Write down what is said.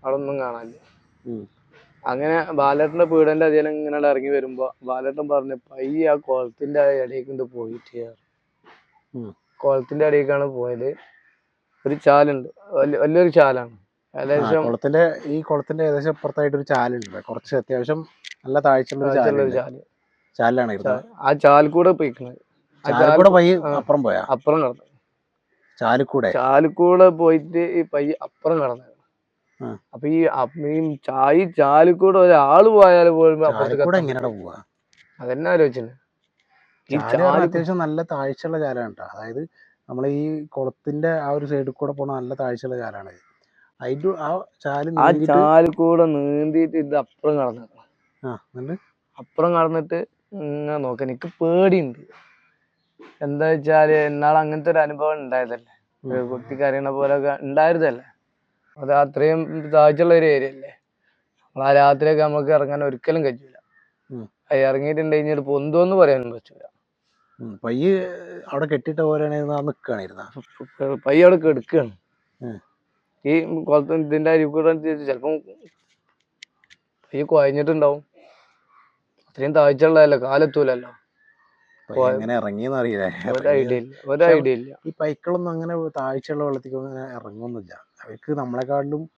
അവിടെ ഒന്നും കാണാനില്ല. ഉം. അങ്ങനെ ബാലേട്ടന്റെ പീടന്റെ അതിൽ ഇങ്ങനെ ഇറങ്ങി വരുമ്പോ ബാലേട്ടൻ പറഞ്ഞു പയ്യെ ആ കുളത്തിന്റെ ഇടയ്ക്ക് പോയിട്ട് കുളത്തിന്റെ അടിയേക്കാണ് പോയത്. ഒരു ചാലുണ്ട്, വലിയൊരു ചാലാണ്. ഏകദേശം ഈ കുളത്തിന്റെ ഏകദേശം അപ്പുറത്തായിട്ട് ഒരു ചാലുണ്ട്, കുറച്ച് അത്യാവശ്യം നല്ല താഴ്ചയുള്ള ഒരു ചാല്. ചാലിലാണ് ആ ചാലിക്കൂടെ പോയിക്കണത്. അപ്പുറം പോയാ അപ്പുറം കടന്നു. ചാലിക്കൂടെ പോയിട്ട് ഈ പയ്യ അപ്പുറം കടന്നത്. അപ്പൊ ഈ ചാലിക്കൂടെ ഒരാള് പോയാൽ പോലും അതെന്നെ ആലോചിച്ചത്. ഈ അത്യാവശ്യം നല്ല താഴ്ചയുള്ള ചാലാണ്. അതായത് നമ്മളെ ഈ കുളത്തിന്റെ ആ ഒരു സൈഡിൽ കൂടെ പോണ നല്ല താഴ്ചയുള്ള ചാലാണ്. ആ ചാലിക്കൂടെ നീന്തിയിട്ട് ഇത് അപ്പുറം കടന്നു. അപ്പുറം കടന്നിട്ട് ഇങ്ങനെ നോക്കാൻ എനിക്ക് പേടിയുണ്ട്. എന്താ വെച്ചാല് എന്നാൾ അങ്ങനത്തെ ഒരു അനുഭവം ഉണ്ടായതല്ലേ, കുട്ടി കരയണ പോലൊക്കെ ഉണ്ടായിരുന്നല്ലേ. അത് അത്രയും താഴ്ചയുള്ള ഒരു ഏരിയ അല്ലേ. ആ രാത്രിയൊക്കെ നമുക്ക് ഇറങ്ങാൻ ഒരിക്കലും കഴിയൂല. ഇറങ്ങിയിട്ടുണ്ടെങ്കിൽ പൊന്തോന്ന് പറയാനും പറ്റൂല. അവിടെ കെട്ടിട്ട പോലെ പയ്യ അവിടെ കെടുക്കുകയാണ്. ഈ കുളത്ത് ഇതിന്റെ അരിക്കൂടെ ചിലപ്പം പയ്യ കുഴഞ്ഞിട്ടുണ്ടാവും. അത്രയും താഴ്ചയുള്ളതല്ലോ, കാലെത്തൂലല്ലോ. ഒരു ഐഡിയ ഇല്ല. ഈ പൈക്കളൊന്നും അങ്ങനെ താഴ്ചയുള്ള വെള്ളത്തിൽ ഇറങ്ങുന്നില്ല. അവർക്ക് നമ്മളെക്കാളും